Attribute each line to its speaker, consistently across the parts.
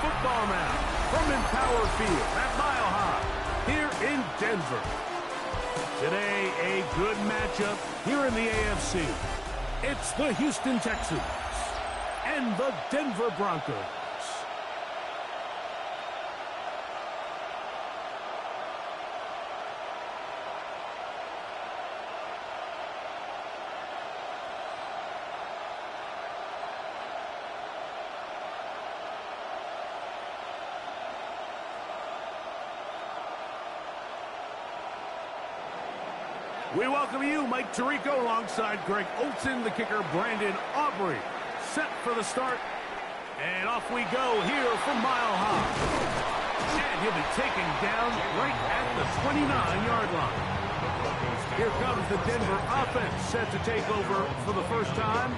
Speaker 1: football now from Empower Field at Mile High here in Denver. Today, a good matchup here in the AFC. It's the Houston Texans and the Denver Broncos. We welcome you, Mike Tirico, alongside Greg Olson, the kicker, Brandon Aubrey. Set for the start, and off we go here from Mile High. And he'll be taken down right at the 29-yard line. Here comes the Denver offense, set to take over for the first time.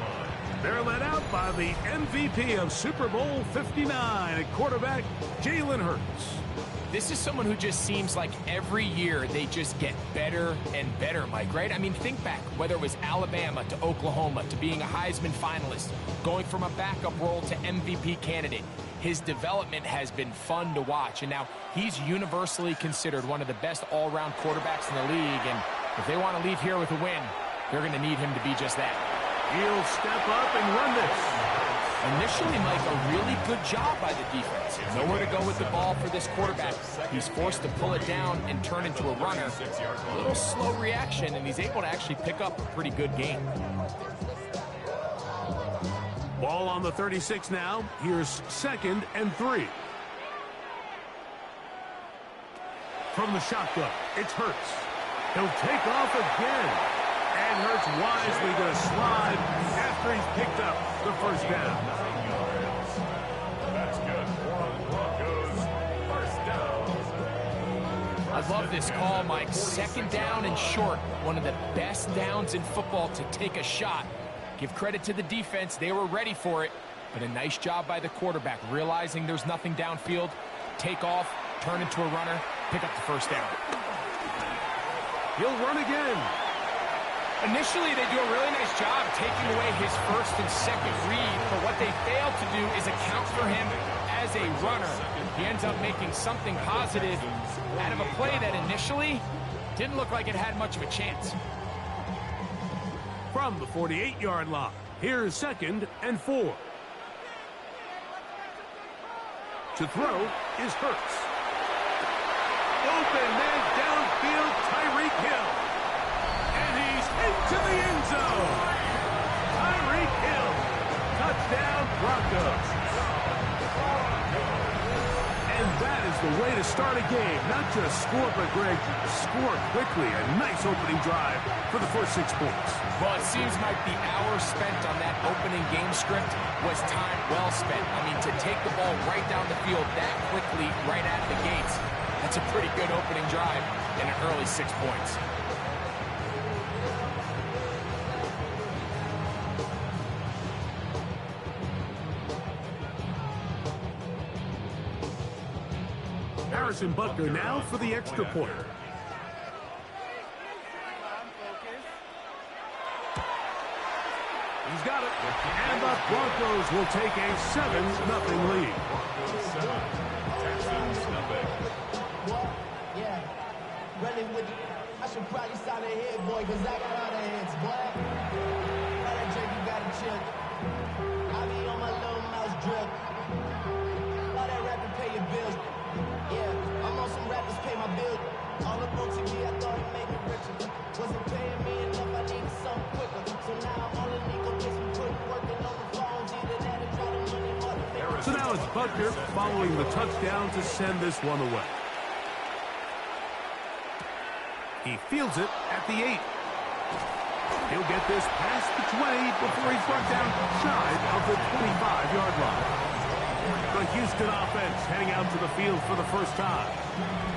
Speaker 1: They're led out by the MVP of Super Bowl 59 at quarterback, Jalen Hurts.
Speaker 2: This is someone who just seems like every year they just get better and better, Mike, right? I mean, think back, whether it was Alabama to Oklahoma to being a Heisman finalist, going from a backup role to MVP candidate. His development has been fun to watch, and now he's universally considered one of the best all-around quarterbacks in the league, and if they want to leave here with a win, they're going to need him to be just that.
Speaker 1: He'll step up and run this.
Speaker 2: Initially, Mike, a really good job by the defense. Nowhere to go with the ball for this quarterback. He's forced to pull it down and turn into a runner. A little slow reaction, and he's able to actually pick up a pretty good game.
Speaker 1: Ball on the 36 now. Here's 2nd and 3. From the shotgun, it's Hurts. He'll take off again. And Hurts wisely going to slide after he's picked up the first down.
Speaker 3: That's good for the Broncos. First down.
Speaker 2: I love this call, Mike. 2nd down and short. One of the best downs in football to take a shot. Give credit to the defense. They were ready for it. But a nice job by the quarterback, realizing there's nothing downfield. Take off, turn into a runner, pick up the first down.
Speaker 1: He'll run again.
Speaker 2: Initially, they do a really nice job taking away his 1st and 2nd read, but what they fail to do is account for him as a runner. He ends up making something positive out of a play that initially didn't look like it had much of a chance.
Speaker 1: From the 48-yard line, here's 2nd and 4. To throw is Hurts. Open man downfield, Tyreek Hill. Into the end zone. Tyreek Hill. Touchdown, Broncos. And that is the way to start a game. Not just score, but Greg, score quickly. A nice opening drive for the first 6 points.
Speaker 2: Well, it seems like the hour spent on that opening game script was time well spent. I mean, to take the ball right down the field that quickly, right out of the gates, that's a pretty good opening drive and an early 6 points.
Speaker 1: Harrison Butker now for the extra point. He's got it. And the Broncos will take a 7-0 lead.
Speaker 3: Texans nothing.
Speaker 4: Yeah. Running with I should probably sign a head, boy, because I got all the heads, boy. All that drink, you got to chill. I be on my little mouse drip. All that rapping, pay your bills. Yeah, I'm on some rappers, pay my bills. All up on TV, I thought it made me richer. Wasn't paying me enough, I needed something quicker. So now I'm on a legal case, we put working on the phones. Either that or try to money or the
Speaker 1: So now it's Butker following the touchdown to send this one away. He fields it at the 8. He'll get this past the 20 before he's brought down shy of the 25-yard line. The Houston offense heading out to the field for the first time.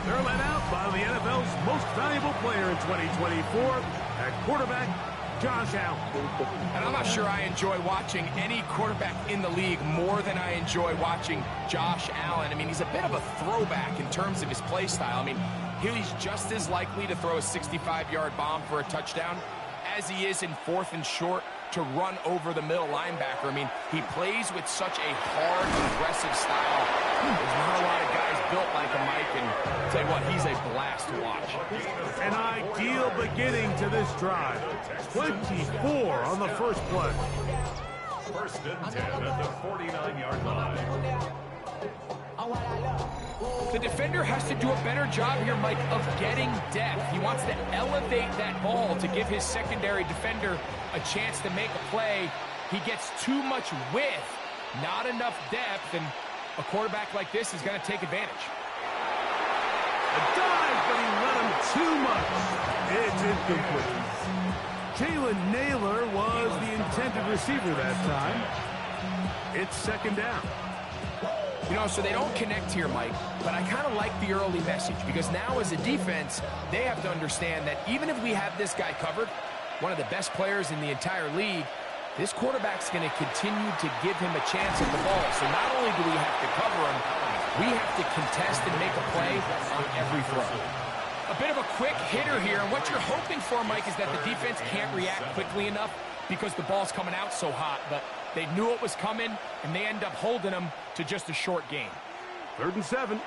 Speaker 1: They're led out by the NFL's most valuable player in 2024 at quarterback, Josh Allen.
Speaker 2: And I'm not sure I enjoy watching any quarterback in the league more than I enjoy watching Josh Allen. I mean, he's a bit of a throwback in terms of his play style. I mean, he's just as likely to throw a 65-yard bomb for a touchdown as he is in 4th and short to run over the middle linebacker. I mean, he plays with such a hard, aggressive style. There's not a lot of guys built like him, Mike, and I'll tell you what, he's a blast to watch.
Speaker 1: An ideal beginning to this drive. 24 on the first play.
Speaker 3: First and 10 at the 49-yard line.
Speaker 2: The defender has to do a better job here, Mike, of getting depth. He wants to elevate that ball to give his secondary defender a chance to make a play. He gets too much width, not enough depth, and a quarterback like this is going to take advantage.
Speaker 1: A dive, but he let him too much. It's incomplete. Jalen Naylor was the intended receiver that time. It's second down.
Speaker 2: You know, so they don't connect here, Mike, but I kind of like the early message because now as a defense, they have to understand that even if we have this guy covered, one of the best players in the entire league, this quarterback's going to continue to give him a chance at the ball. So not only do we have to cover him, we have to contest and make a play on every throw. A bit of a quick hitter here, and what you're hoping for, Mike, is that the defense can't react quickly enough because the ball's coming out so hot, but they knew it was coming, and they end up holding him to just a short gain.
Speaker 1: 3rd and 7.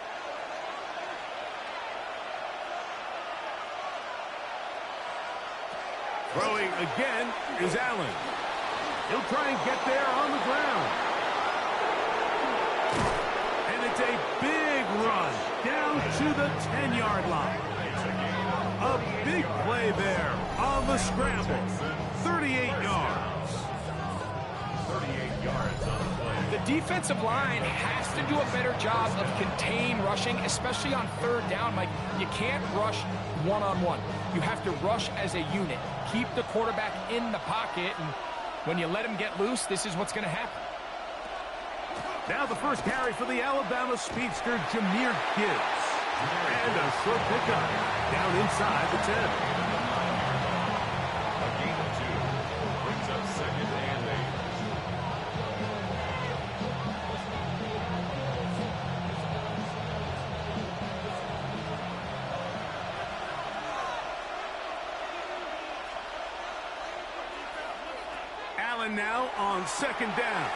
Speaker 1: Throwing again is Allen. He'll try and get there on the ground. And it's a big run down to the 10-yard line. A big play there on the scramble. 38 yards.
Speaker 3: 38 yards on the play.
Speaker 2: The defensive line has to do a better job of contain rushing, especially on 3rd down. Mike, you can't rush one-on-one. You have to rush as a unit. Keep the quarterback in the pocket, and when you let him get loose, this is what's going to happen.
Speaker 1: Now the first carry for the Alabama speedster, Jahmyr Gibbs. And a short pickup down inside the 10.
Speaker 3: A gain of 2 brings up 2nd and 8.
Speaker 1: Allen now on 2nd down.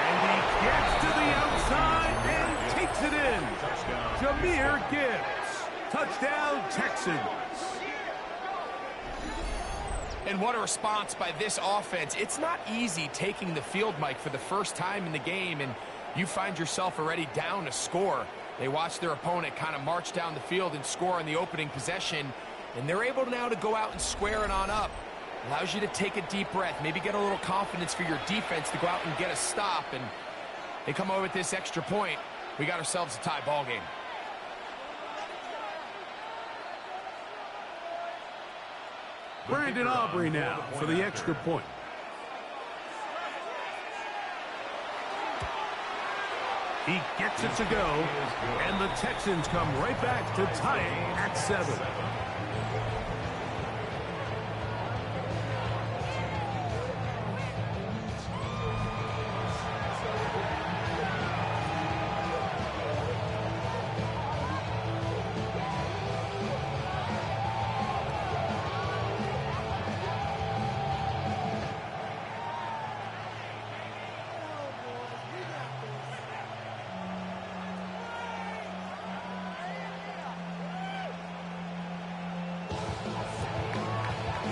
Speaker 1: And he gets to the outside and takes it in. Jahmyr Gibbs. Touchdown, Texans.
Speaker 2: And what a response by this offense. It's not easy taking the field, Mike, for the first time in the game, and you find yourself already down a score. They watch their opponent kind of march down the field and score in the opening possession, and they're able now to go out and square it on up. Allows you to take a deep breath, maybe get a little confidence for your defense to go out and get a stop, and they come over with this extra point. We got ourselves a tie ball game.
Speaker 1: Brandon Aubrey now for the extra point. He gets it to go, and the Texans come right back to tie it at 7.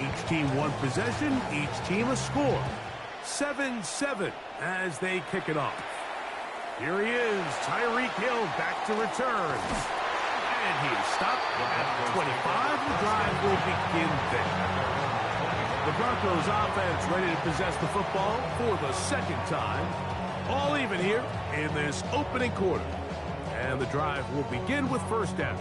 Speaker 1: Each team one possession, each team a score. 7-7 as they kick it off. Here he is, Tyreek Hill back to return. And he's stopped at the 25. The drive will begin there. The Broncos offense ready to possess the football for the 2nd time. All even here in this opening quarter. And the drive will begin with 1st down.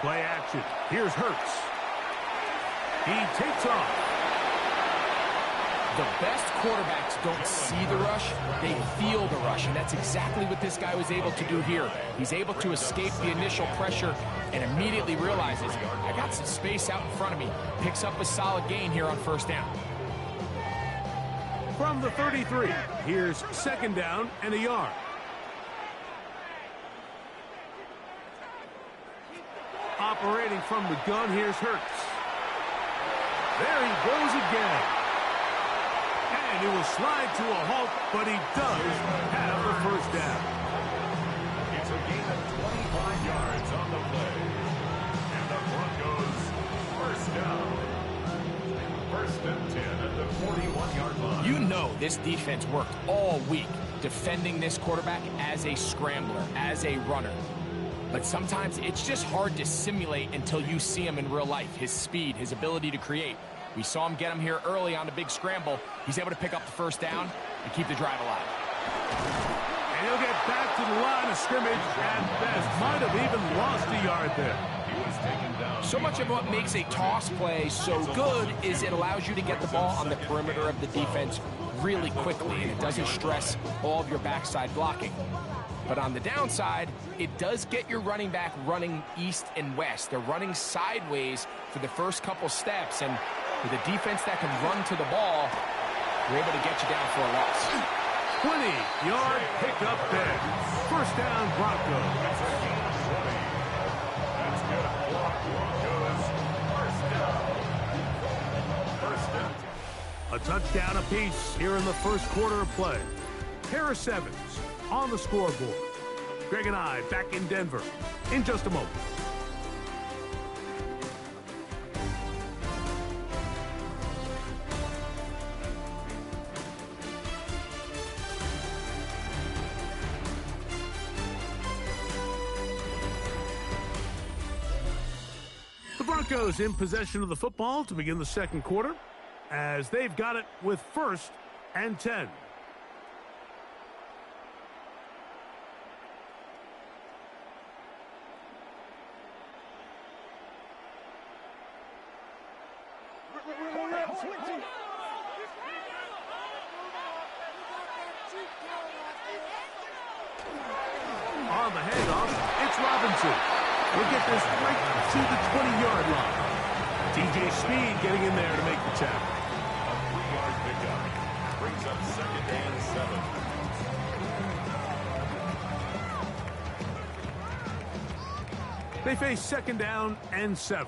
Speaker 1: Play action. Here's Hurts. He takes off.
Speaker 2: The best quarterbacks don't see the rush, they feel the rush, and that's exactly what this guy was able to do here. He's able to escape the initial pressure and immediately realizes, I got some space out in front of me. Picks up a solid gain here on first down.
Speaker 1: From the 33, here's second down and a yard. Operating from the gun, here's Hurts. There he goes again. And he will slide to a halt, but he does have the first down.
Speaker 3: It's a gain of 25 yards on the play. And the Broncos first down. First and 10 at the 41-yard line.
Speaker 2: You know this defense worked all week defending this quarterback as a scrambler, as a runner. But sometimes it's just hard to simulate until you see him in real life. His speed, his ability to create. We saw him get him here early on the big scramble. He's able to pick up the first down and keep the drive alive.
Speaker 1: And he'll get back to the line of scrimmage at best. Might have even lost a yard there.
Speaker 3: He was taken down.
Speaker 2: So much of what makes a toss play so good is it allows you to get the ball on the perimeter of the defense really quickly, and it doesn't stress all of your backside blocking. But on the downside, it does get your running back running east and west. They're running sideways for the first couple steps, and with a defense that can run to the ball, we're able to get you down for a loss.
Speaker 1: 20-yard pickup there. First down, Broncos.
Speaker 3: That's a gain of 20. That's good block, Broncos. First down. First down.
Speaker 1: A touchdown apiece here in the first quarter of play. Harris Evans on the scoreboard. Greg and I back in Denver in just a moment. The Broncos in possession of the football to begin the second quarter, as they've got it with first and 10. On the handoff, it's Robinson. We'll get this right to the 20-yard line. TJ Speed getting in there to make the tackle.
Speaker 3: A 3-yard pickup. Brings up second and 7.
Speaker 1: They face second down and 7.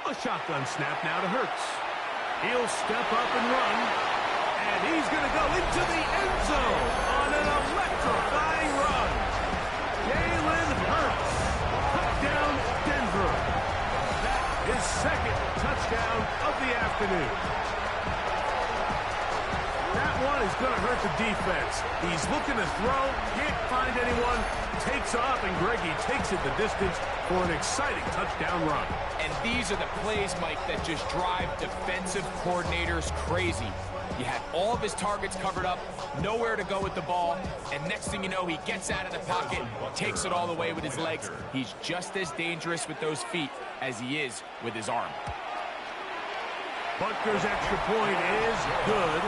Speaker 1: A shotgun snap now to Hurts. He'll step up and run, and he's going to go into the end zone on an electrifying run. Jalen Hurts, touchdown Denver. That is second touchdown of the afternoon. That one is going to hurt the defense. He's looking to throw, can't find anyone, takes off, and Greggy takes it the distance for an exciting touchdown run.
Speaker 2: And these are the plays, Mike, that just drive defensive coordinators crazy. You have all of his targets covered up, nowhere to go with the ball, and next thing you know, he gets out of the pocket, takes it all the way with his legs. He's just as dangerous with those feet as he is with his arm.
Speaker 1: Butker's extra point is good.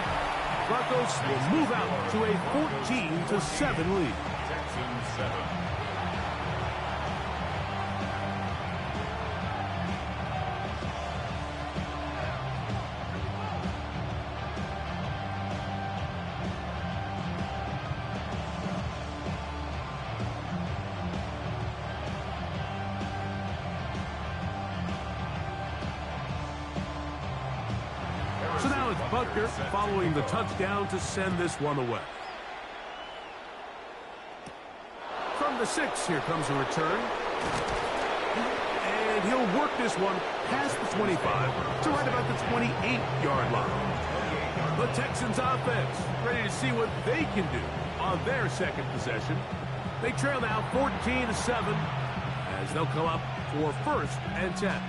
Speaker 1: Broncos will move out to a 14-7 lead.
Speaker 3: Texans 7.
Speaker 1: So now it's Butker following the touchdown to send this one away. From the 6, here comes a return. And he'll work this one past the 25 to right about the 28-yard line. The Texans offense ready to see what they can do on their second possession. They trail now 14-7 as they'll come up for first and 10.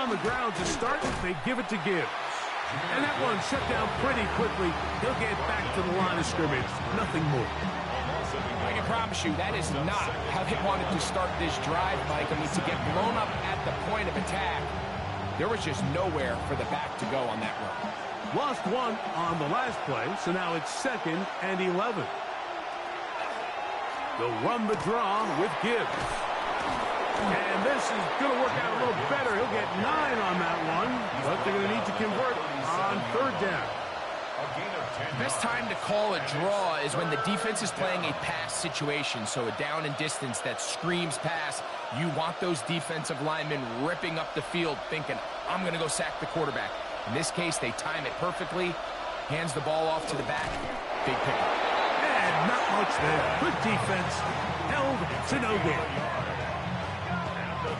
Speaker 1: on the ground to start. They give it to Gibbs. And that one shut down pretty quickly. He'll get back to the line of scrimmage. Nothing more.
Speaker 2: I can promise you that is not how they wanted to start this drive, Mike. I mean, to get blown up at the point of attack, there was just nowhere for the back to go on that run.
Speaker 1: Lost one on the last play, so now it's 2nd and 11. They'll run the draw with Gibbs. And this is going to work out a little better. He'll get 9 on that one, but they're going to need to convert on 3rd down.
Speaker 2: Best time to call a draw is when the defense is playing a pass situation, so a down and distance that screams pass. You want those defensive linemen ripping up the field thinking, I'm going to go sack the quarterback. In this case, they time it perfectly, hands the ball off to the back, big pickup.
Speaker 1: And not much there. Good defense, held to no gain.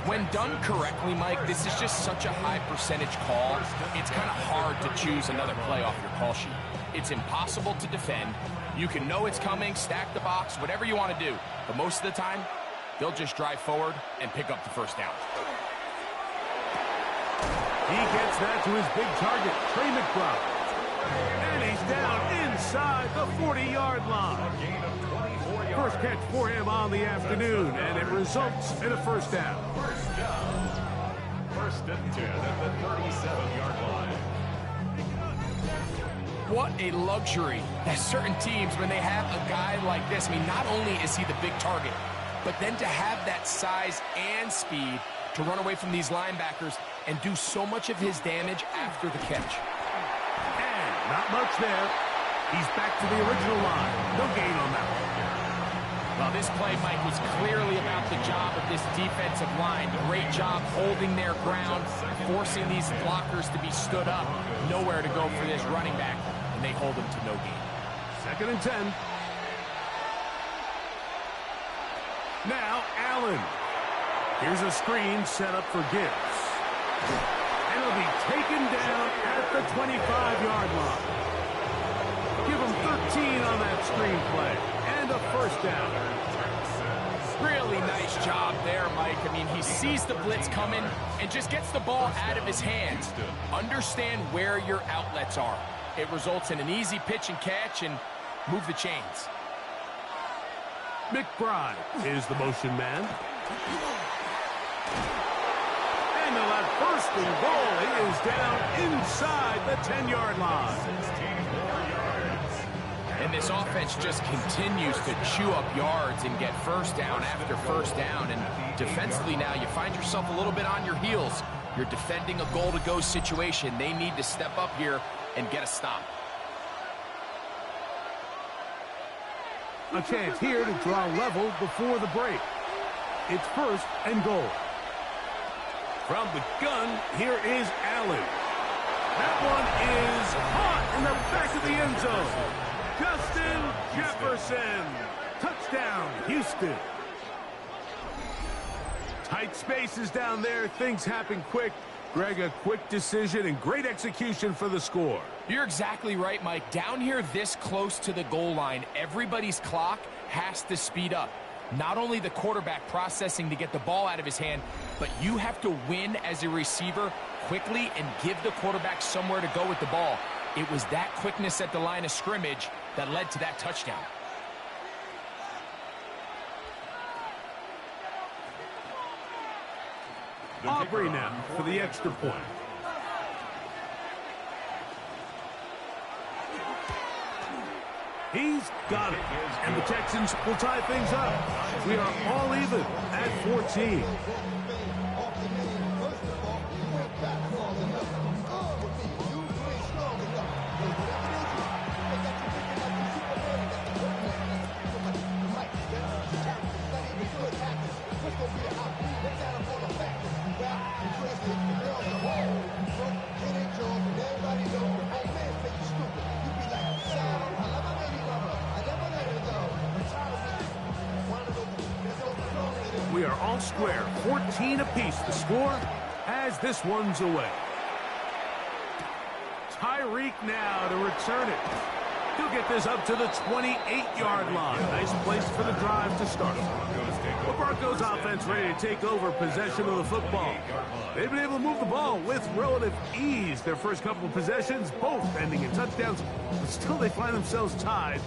Speaker 2: When done correctly, Mike, this is just such a high percentage call. It's kind of hard to choose another play off your call sheet. It's impossible to defend. You can know it's coming, stack the box, whatever you want to do. But most of the time, they'll just drive forward and pick up the 1st down.
Speaker 1: He gets that to his big target, Trey McBride. And he's down inside the 40-yard line. First catch for him on the afternoon, and it results in a 1st down.
Speaker 3: 1st and 10 at the 37-yard line.
Speaker 2: What a luxury that certain teams, when they have a guy like this, I mean, not only is he the big target, but then to have that size and speed to run away from these linebackers and do so much of his damage after the catch.
Speaker 1: And not much there. He's back to the original line. No gain on that one.
Speaker 2: Well, this play, Mike, was clearly about the job of this defensive line. Great job holding their ground, forcing these blockers to be stood up. Nowhere to go for this running back, and they hold him to no gain.
Speaker 1: 2nd and 10. Now, Allen. Here's a screen set up for Gibbs. And he'll be taken down at the 25-yard line. Give him 13 on that screen play. And a 1st down.
Speaker 2: Really nice job there, Mike. I mean, he sees the blitz coming and just gets the ball out of his hands. Understand where your outlets are. It results in an easy pitch and catch and move the chains.
Speaker 1: McBride is the motion man. And they'll have 1st and goal. He is down inside the 10-yard line.
Speaker 2: And this offense just continues to chew up yards and get 1st down after 1st down. And defensively now, you find yourself a little bit on your heels. You're defending a goal-to-go situation. They need to step up here and get a stop.
Speaker 1: A chance here to draw level before the break. It's 1st and goal. From the gun, here is Allen. That one is caught in the back of the end zone. Justin Jefferson. Touchdown, Houston. Tight spaces down there. Things happen quick. Greg, a quick decision and great execution for the score.
Speaker 2: You're exactly right, Mike. Down here this close to the goal line, everybody's clock has to speed up. Not only the quarterback processing to get the ball out of his hand, but you have to win as a receiver quickly and give the quarterback somewhere to go with the ball. It was that quickness at the line of scrimmage that led to that touchdown.
Speaker 1: Aubrey now for the extra point. He's got it. And the Texans will tie things up. We are all even at 14. We are all square, 14 apiece. The score as this one's away. Tyreek now to return it. He'll get this up to the 28-yard line. Nice place for the drive to start. The Broncos offense ready to take over possession of the football. They've been able to move the ball with relative ease. Their first couple of possessions, both ending in touchdowns, but still they find themselves tied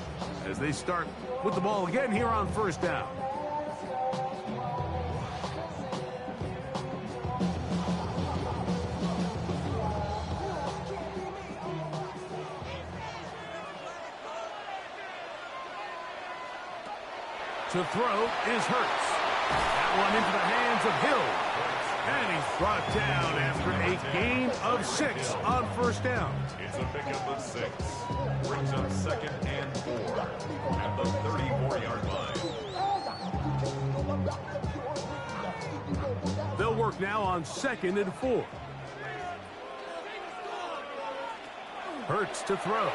Speaker 1: as they start with the ball again here on first down. To throw is Hurts. That one into the hands of Hill. And he's brought down after a gain of 6 on first down.
Speaker 3: It's a pickup of 6. Brings up 2nd and 4 at the 34-yard line.
Speaker 1: They'll work now on 2nd and 4. Hurts to throw.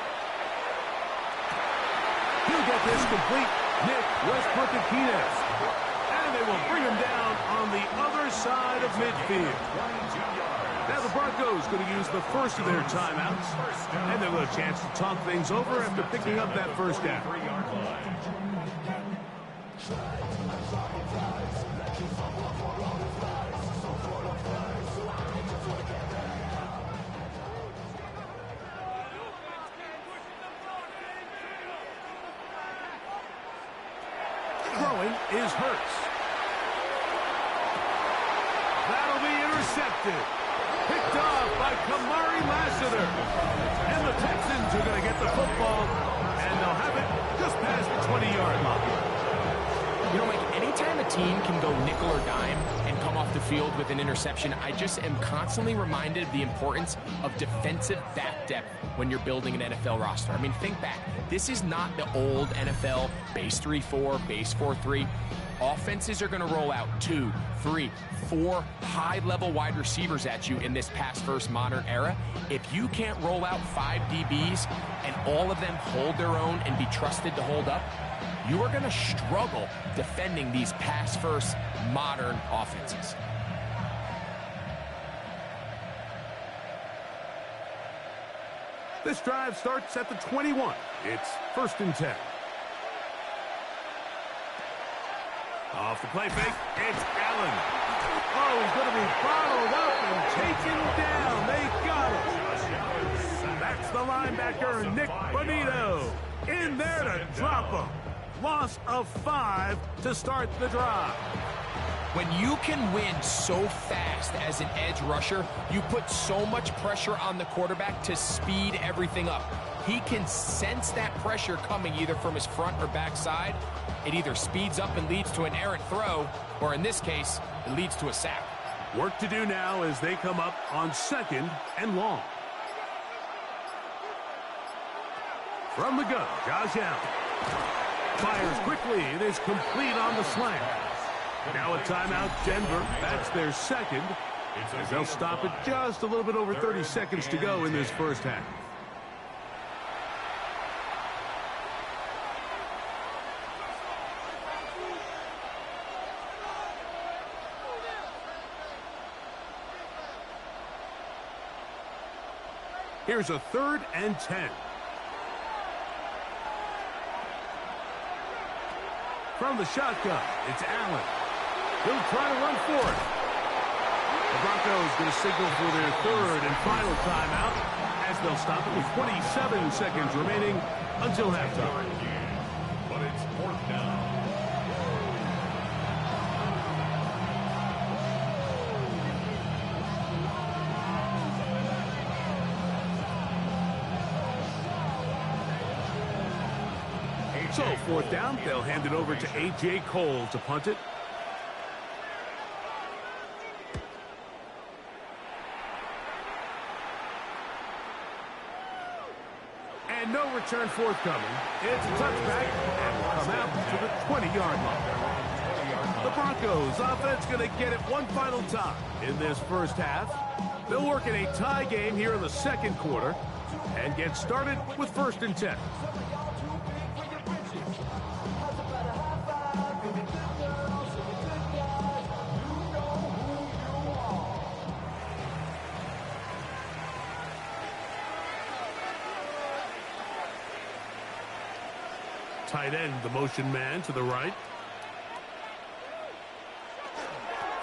Speaker 1: He'll get this complete. Nick Westbrook-Akines. And they will bring him down on the other side of midfield. Now the Broncos going to use the first of their timeouts. And they'll have a chance to talk things over after picking up that first down. Is Hurts. That'll be intercepted. Picked off by Kamari Lassiter. And the Texans are going to get the football, and they'll have it just past the 20-yard line.
Speaker 2: You know, Mike, anytime a team can go nickel or dime and come off the field with an interception, I just am constantly reminded of the importance of defensive back depth when you're building an NFL roster. I mean, think back. This is not the old NFL base 3-4, base 4-3. Offenses are going to roll out 2, 3, 4 high-level wide receivers at you in this pass-first modern era. If you can't roll out 5 DBs and all of them hold their own and be trusted to hold up, you are going to struggle defending these pass-first modern offenses.
Speaker 1: This drive starts at the 21. It's 1st and 10. Off the play fake, it's Allen. Oh, he's going to be bottled up and taken down. They got him. That's the linebacker, Nick Bonito, in there to drop him. Loss of 5 to start the drive.
Speaker 2: When you can win so fast as an edge rusher, you put so much pressure on the quarterback to speed everything up. He can sense that pressure coming either from his front or back side. It either speeds up and leads to an errant throw, or in this case, it leads to a sack.
Speaker 1: Work to do now as they come up on 2nd and long. From the gun, Josh Allen. Fires quickly. It is complete on the slant. Now a timeout, Denver. That's their 2nd. As they'll stop it just a little bit over 30 seconds to go in this first half. Here's a 3rd and 10. From the shotgun, it's Allen. He'll try to run for it. The Broncos going to signal for their 3rd and final timeout as they'll stop it with 27 seconds remaining until halftime.
Speaker 3: But it's 4th down.
Speaker 1: So 4th down, they'll hand it over to A.J. Cole to punt it. And no return forthcoming. It's a touchback and will come out to the 20-yard line. The Broncos offense going to get it one final time in this first half. They'll work in a tie game here in the 2nd quarter and get started with 1st and 10. Tight end, the motion man to the right.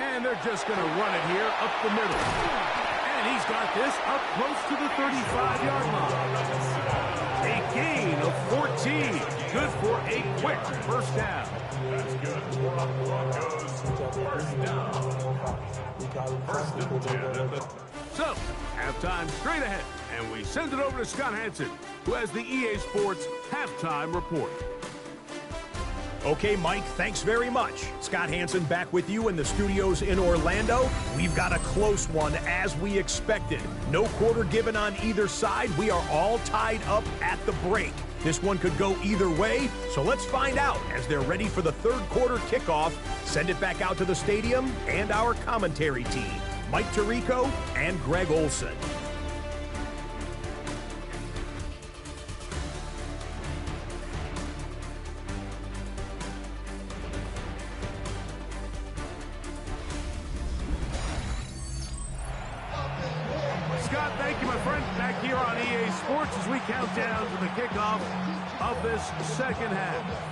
Speaker 1: And they're just going to run it here up the middle. And he's got this up close to the 35-yard line. A gain of 14. Good for a quick first down.
Speaker 3: That's good for the Broncos. First down. First and 10 at the...
Speaker 1: So, halftime straight ahead. And we send it over to Scott Hansen, who has the EA Sports halftime report.
Speaker 5: Okay, Mike, thanks very much. Scott Hansen back with you in the studios in Orlando. We've got a close one, as we expected. No quarter given on either side. We are all tied up at the break. This one could go either way, so let's find out as they're ready for the third quarter kickoff. Send it back out to the stadium and our commentary team, Mike Tirico and Greg Olson.
Speaker 1: Scott, thank you, my friend. Back here on EA Sports as we count down to the kickoff of this second half.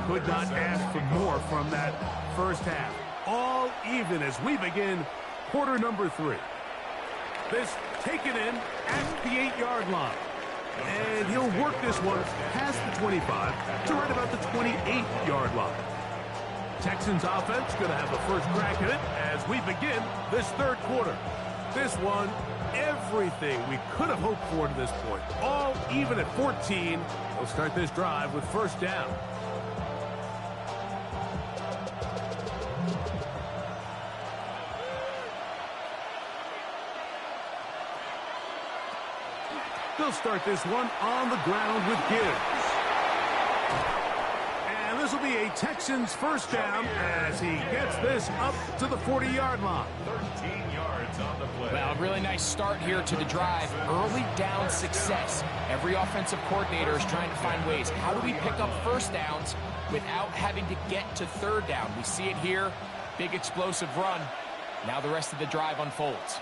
Speaker 1: Could not ask for more from that first half. All even as we begin quarter number 3. This taken in at the 8-yard line. And he'll work this one past the 25 to right about the 28-yard line. Texans offense going to have the first crack at it as we begin this third quarter. This one, everything we could have hoped for to this point. All even at 14. They'll start this drive with first down. They'll start this one on the ground with Gibbs. And this will be a Texans first down as he gets this up to the 40-yard line.
Speaker 3: 13 yards on the play.
Speaker 2: Well, a really nice start here to the drive. Early down success. Every offensive coordinator is trying to find ways. How do we pick up first downs without having to get to third down? We see it here. Big explosive run. Now the rest of the drive unfolds.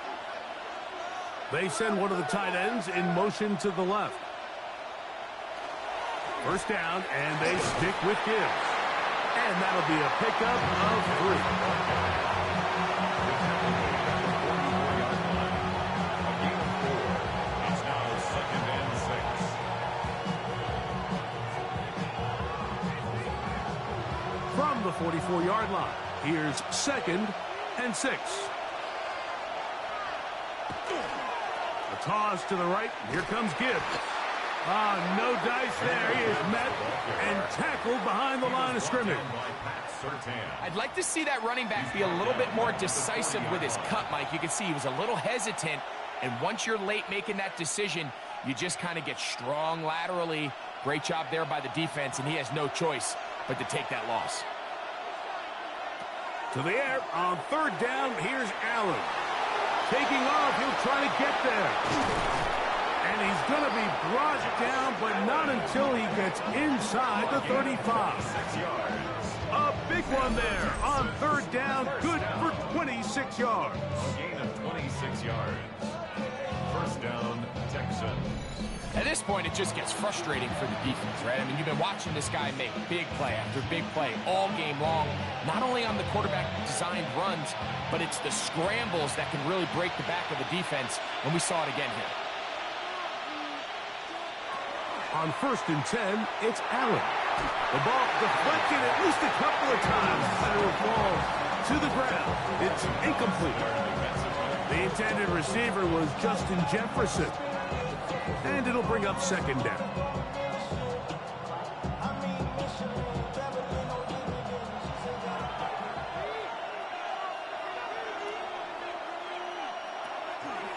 Speaker 1: They send one of the tight ends in motion to the left. First down, and they stick with Gibbs. And that'll be a pickup of 3. From the 44-yard line, here's 2nd and 6. A toss to the right. Here comes Gibbs. No dice there. He is met and tackled behind the line of scrimmage.
Speaker 2: I'd like to see that running back be a little bit more decisive with his cut, Mike. You can see he was a little hesitant, and once you're late making that decision, you just kind of get strong laterally. Great job there by the defense, and he has no choice but to take that loss.
Speaker 1: To the air on third down. Here's Allen. Taking off, he'll try to get there. And he's going to be brought down, but not until he gets inside the 35.
Speaker 3: 6 yards.
Speaker 1: A big one there on third down. Good for 26 yards.
Speaker 3: A gain of 26 yards. First down, Texans.
Speaker 2: At this point, it just gets frustrating for the defense, right? I mean, you've been watching this guy make big play after big play all game long, not only on the quarterback-designed runs, but it's the scrambles that can really break the back of the defense, and we saw it again here.
Speaker 1: On 1st and 10, it's Allen. The ball deflected at least a couple of times, but it will fall to the ground. It's incomplete. The intended receiver was Justin Jefferson. And it'll bring up 2nd down.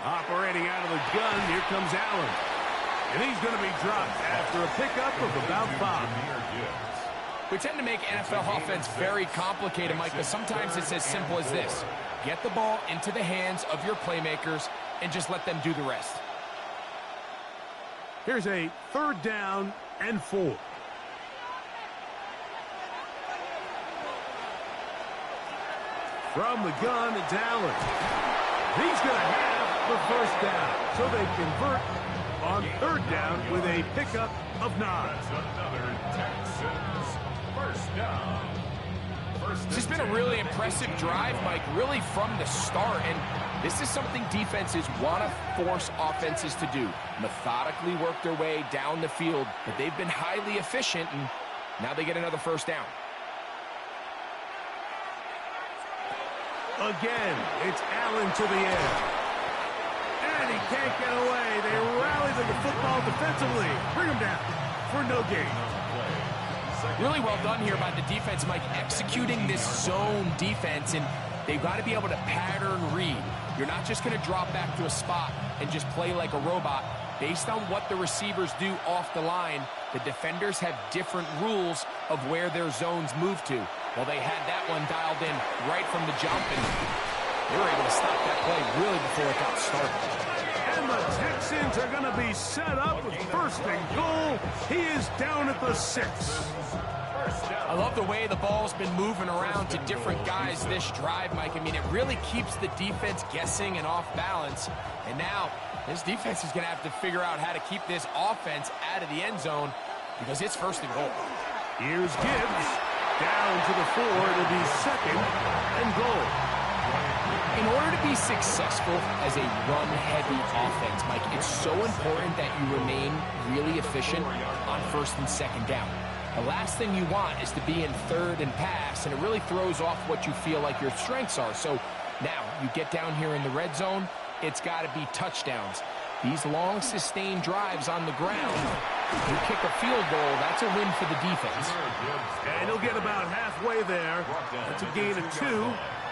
Speaker 1: Operating out of the gun, here comes Allen. And he's going to be dropped after a pickup of about 5.
Speaker 2: We tend to make NFL offense very complicated, Mike, but sometimes it's as simple as this. Get the ball into the hands of your playmakers and just let them do the rest.
Speaker 1: Here's a 3rd down and 4. From the gun, it's Allen. He's going to have the first down. So they convert on third down with a pickup of 9.
Speaker 3: That's another Texans first down.
Speaker 2: This has been a really impressive drive, Mike, really from the start. And this is something defenses want to force offenses to do. Methodically work their way down the field, but they've been highly efficient, and now they get another first down.
Speaker 1: Again, it's Allen to the end. And he can't get away. They rally to the football defensively. Bring him down for no gain.
Speaker 2: Really well done here by the defense, Mike, executing this zone defense, and they've got to be able to pattern read. You're not just going to drop back to a spot and just play like a robot. Based on what the receivers do off the line, the defenders have different rules of where their zones move to. Well, they had that one dialed in right from the jump, and they were able to stop that play really before it got started.
Speaker 1: And the Texans are going to be set up with first and goal. He is down at the 6.
Speaker 2: I love the way the ball's been moving around to different guys this drive, Mike. I mean, it really keeps the defense guessing and off balance. And now this defense is going to have to figure out how to keep this offense out of the end zone because it's first and goal.
Speaker 1: Here's Gibbs. Down to the 4. It'll be second and goal.
Speaker 2: In order to be successful as a run-heavy offense, Mike, it's so important that you remain really efficient on first and second down. The last thing you want is to be in third and pass, and it really throws off what you feel like your strengths are. So now you get down here in the red zone, it's got to be touchdowns. These long, sustained drives on the ground, you kick a field goal, that's a win for the defense.
Speaker 1: And he'll get about halfway there. That's a gain of 2,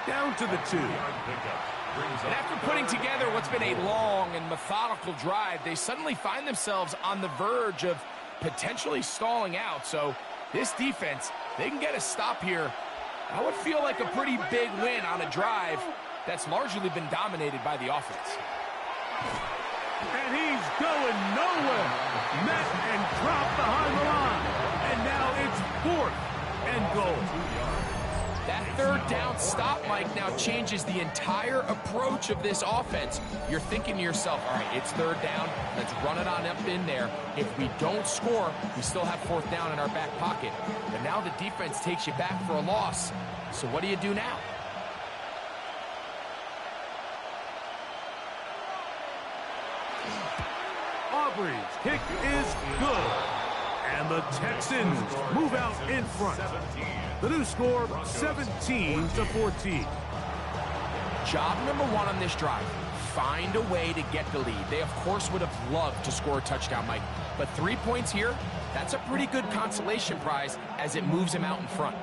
Speaker 1: down to the 2.
Speaker 2: And after putting together what's been a long and methodical drive, they suddenly find themselves on the verge of potentially stalling out. So this defense, they can get a stop here. That would feel like a pretty big win on a drive that's largely been dominated by the offense.
Speaker 1: And he's going nowhere. Met and dropped behind the line. And now it's 4th and goal.
Speaker 2: That third down stop, Mike, now changes the entire approach of this offense. You're thinking to yourself, all right, it's third down. Let's run it on up in there. If we don't score, we still have 4th down in our back pocket. But now the defense takes you back for a loss. So what do you do now?
Speaker 1: Aubrey's kick is good. And the Texans move out in front. The new score, 17-14.
Speaker 2: Job number 1 on this drive, find a way to get the lead. They, of course, would have loved to score a touchdown, Mike. But 3 points here, that's a pretty good consolation prize as it moves them out in front.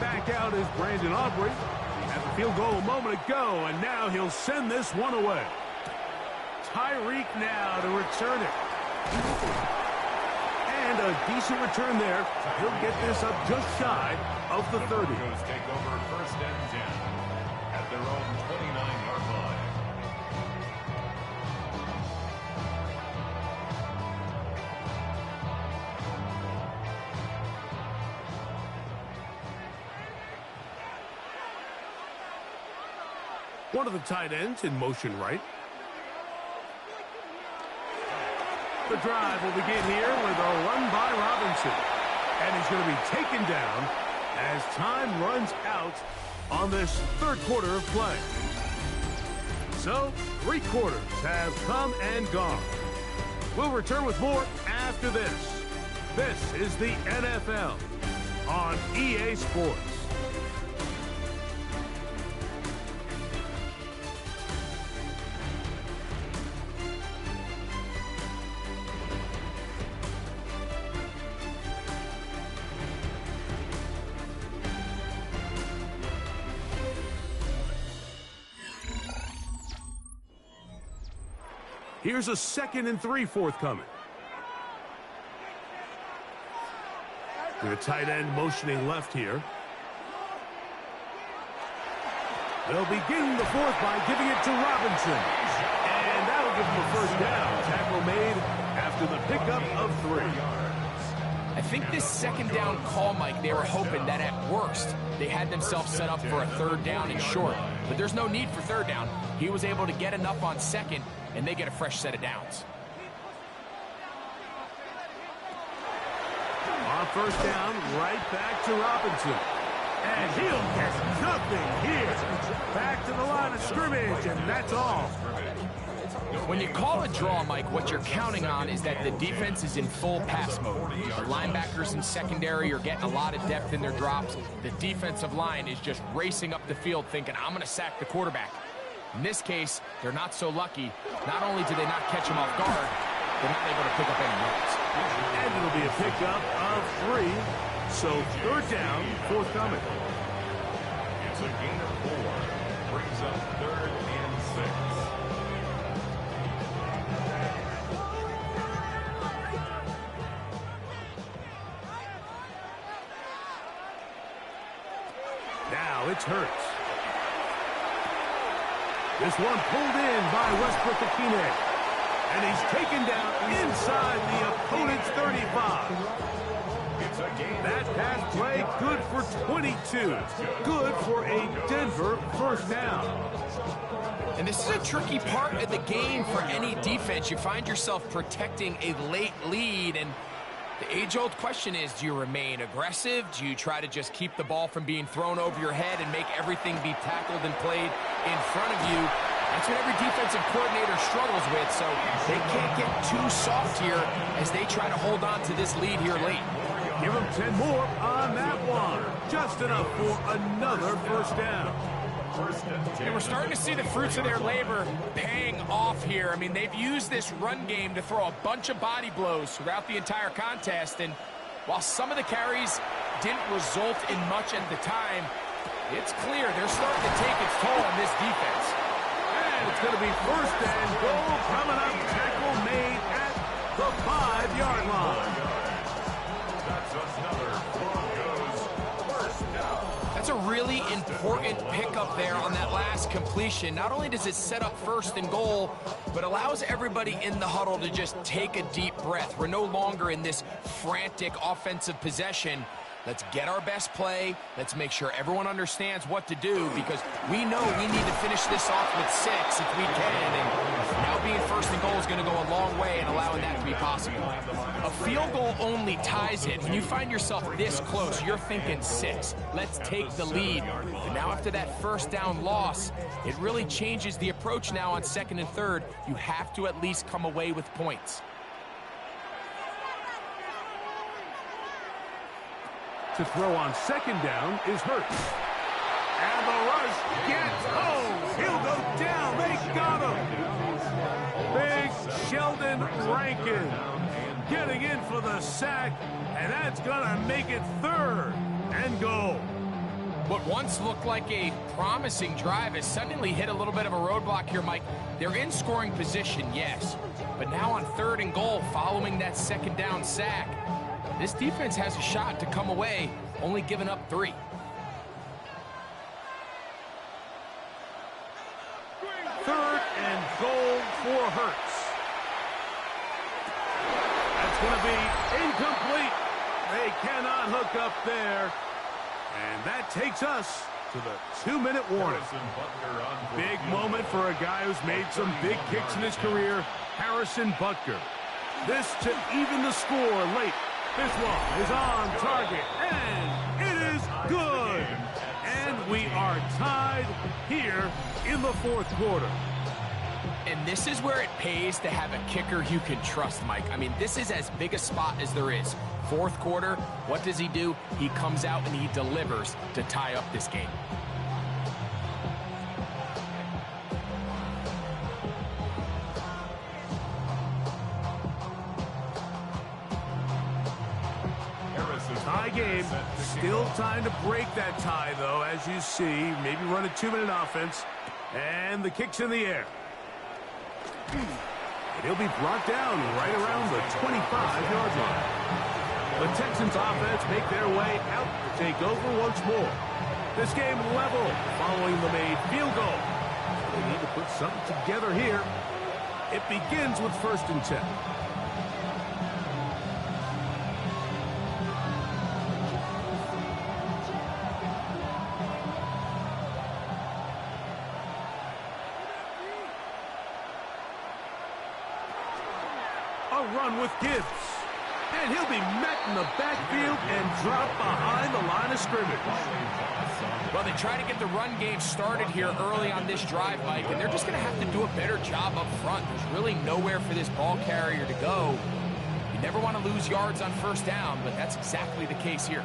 Speaker 1: Back out is Brandon Aubrey. Had the field goal a moment ago, and now he'll send this one away. Tyreek now to return it. And a decent return there. He'll get this up just shy of the 30.
Speaker 3: Broncos take over first and 10 at their own 29-yard line.
Speaker 1: One of the tight ends in motion right. The drive will begin here with a run by Robinson. And he's going to be taken down as time runs out on this third quarter of play. So, 3 quarters have come and gone. We'll return with more after this. This is the NFL on EA Sports. Here's a 2nd and 3 forthcoming. The tight end motioning left here. They'll begin the 4th by giving it to Robinson. And that give him a first down. Tackle made after the pickup of 3.
Speaker 2: I think this second down call, Mike, they were hoping that at worst they had themselves set up for a third down and short. But there's no need for third down. He was able to get enough on second, and they get a fresh set of downs.
Speaker 1: On first down, right back to Robinson. And he'll get nothing here. Back to the line of scrimmage, and that's all.
Speaker 2: When you call a draw, Mike, what you're counting on is that the defense is in full pass mode. The linebackers in secondary are getting a lot of depth in their drops. The defensive line is just racing up the field thinking, I'm going to sack the quarterback. In this case, they're not so lucky. Not only do they not catch him off guard, they're not able to pick up any yards.
Speaker 1: And it'll be a pickup of 3. So third down, forthcoming.
Speaker 3: It's a gain of 4. Brings up 3rd and 6.
Speaker 1: Now it's Hurts. This one pulled in by Westbrook-Akine. And he's taken down inside the opponent's 35. That pass play good for 22. Good for a Denver first down.
Speaker 2: And this is a tricky part of the game for any defense. You find yourself protecting a late lead, and the age-old question is, do you remain aggressive? Do you try to just keep the ball from being thrown over your head and make everything be tackled and played in front of you? That's what every defensive coordinator struggles with, so they can't get too soft here as they try to hold on to this lead here late.
Speaker 1: Give them 10 more on that one. Just enough for another first down.
Speaker 2: And we're starting to see the fruits of their labor paying off here. I mean, they've used this run game to throw a bunch of body blows throughout the entire contest, and while some of the carries didn't result in much at the time, it's clear they're starting to take its toll on this defense.
Speaker 1: And it's going to be first and goal coming up. Tackle made at the 5-yard line.
Speaker 3: That's another Broncos first down.
Speaker 2: That's a really important pickup there on that last completion. Not only does it set up first and goal, but allows everybody in the huddle to just take a deep breath. We're no longer in this frantic offensive possession. Let's get our best play. Let's make sure everyone understands what to do, because we know we need to finish this off with 6 if we can. And now being first and goal is going to go a long way in allowing that to be possible. A field goal only ties it. When you find yourself this close, you're thinking 6. Let's take the lead. But now after that first down loss, it really changes the approach now on second and third. You have to at least come away with points.
Speaker 1: To throw on second down is Hurts. And the rush gets home. He'll go down. They got him. Big Sheldon Rankin getting in for the sack, and that's going to make it 3rd and goal.
Speaker 2: What once looked like a promising drive has suddenly hit a little bit of a roadblock here, Mike. They're in scoring position, yes. But now on 3rd and goal, following that second down sack, this defense has a shot to come away, only giving up 3.
Speaker 1: Third and goal for Hurts. That's going to be incomplete. They cannot hook up there. And that takes us to the 2-minute warning. Big moment for a guy who's made some big kicks in his career, Harrison Butker. This to even the score late. This one is on target, and it is good. And we are tied here in the 4th quarter.
Speaker 2: And this is where it pays to have a kicker you can trust, Mike. I mean, this is as big a spot as there is. 4th quarter, what does he do? He comes out and he delivers to tie up this game.
Speaker 1: Tie game. Still time to break that tie, though, as you see. Maybe run a 2-minute offense. And the kick's in the air. And he'll be brought down right around the 25-yard line. The Texans offense make their way out to take over once more. This game level following the made field goal. They need to put something together here. It begins with 1st and 10. A run with Gibbs. And he'll be met in the backfield and dropped behind the line of scrimmage.
Speaker 2: Well, they try to get the run game started here early on this drive, Mike, and they're just going to have to do a better job up front. There's really nowhere for this ball carrier to go. You never want to lose yards on 1st down, but that's exactly the case here.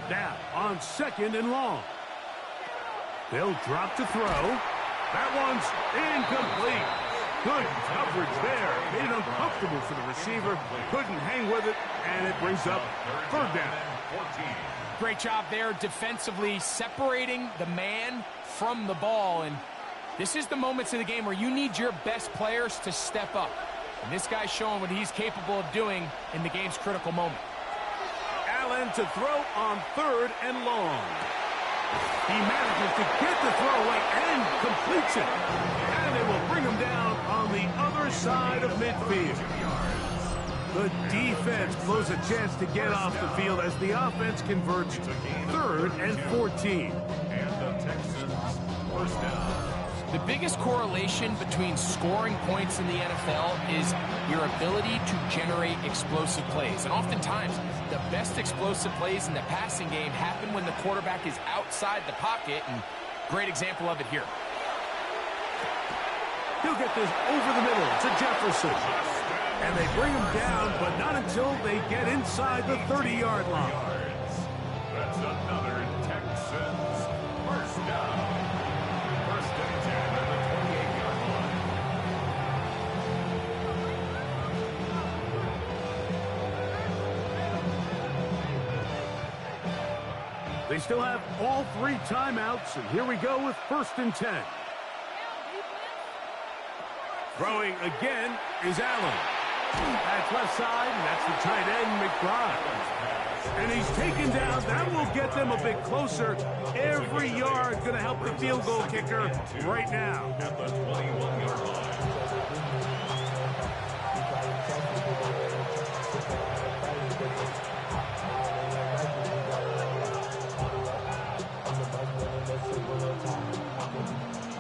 Speaker 1: Now, on 2nd and long. They'll drop to throw. That one's incomplete. Good coverage there. Made it uncomfortable for the receiver. Couldn't hang with it, and it brings up 3rd down.
Speaker 2: Great job there defensively, separating the man from the ball. And this is the moments of the game where you need your best players to step up. And this guy's showing what he's capable of doing in the game's critical moment.
Speaker 1: Allen to throw on 3rd and long. He manages to get the throw away and completes it. And they will bring him down on the other side of midfield. The defense blows a chance to get off the field as the offense converts 3rd and 14.
Speaker 3: And the Texans 1st down.
Speaker 2: The biggest correlation between scoring points in the NFL is your ability to generate explosive plays. And oftentimes, the best explosive plays in the passing game happen when the quarterback is outside the pocket, and great example of it here.
Speaker 1: He'll get this over the middle to Jefferson. And they bring him down, but not until they get inside the 30-yard line.
Speaker 3: That's another Texans 1st down. 1st and 10 at the 28-yard line.
Speaker 1: They still have all 3 timeouts, and here we go with 1st and 10. Throwing again is Allen. That's left side, and that's the tight end, McBride. And he's taken down. That will get them a bit closer. Every yard going to help the field goal kicker right now.
Speaker 3: At the 21-yard line.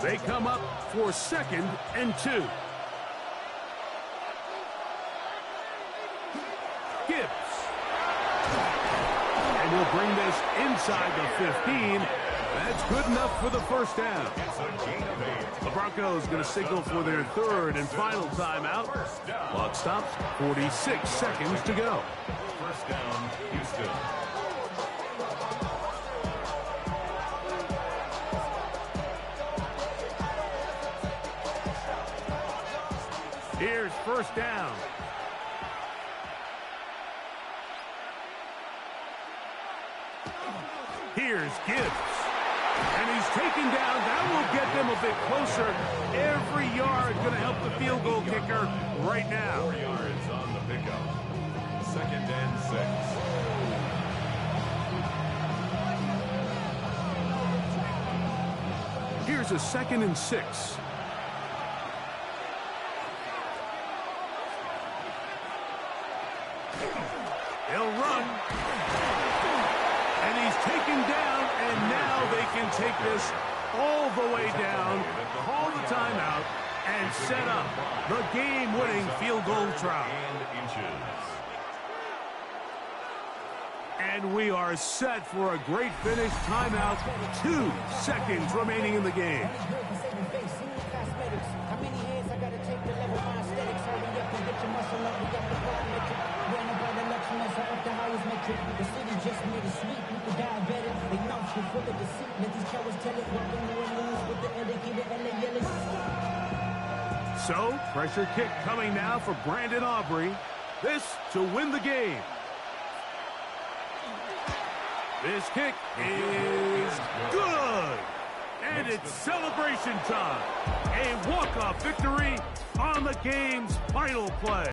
Speaker 1: They come up for 2nd and 2. Gibbs. And he'll bring this inside the 15. That's good enough for the 1st down.
Speaker 3: It's a gain of 8.
Speaker 1: The Broncos going to signal for their 3rd and final timeout. Clock stops, 46 seconds to go.
Speaker 3: 1st down, Houston.
Speaker 1: Here's 1st down. Here's Gibbs. And he's taken down. That will get them a bit closer. Every yard going to help the field goal kicker right now.
Speaker 3: 4 yards on the pickup. 2nd and 6.
Speaker 1: Here's a 2nd and 6. He'll run. And he's taken down, and now they can take this all the way down, call the timeout, and set up the game-winning field goal try. And we are set for a great finish. Timeout, 2 seconds remaining in the game.
Speaker 4: The city just made it sweet. People diabetic. They mouths full of deceit. Let these cowards tell it. Welcome to a news with the educated and the yelling.
Speaker 1: So, pressure kick coming now for Brandon Aubrey. This to win the game. This kick is good. And it's celebration time. A walk-off victory on the game's final play.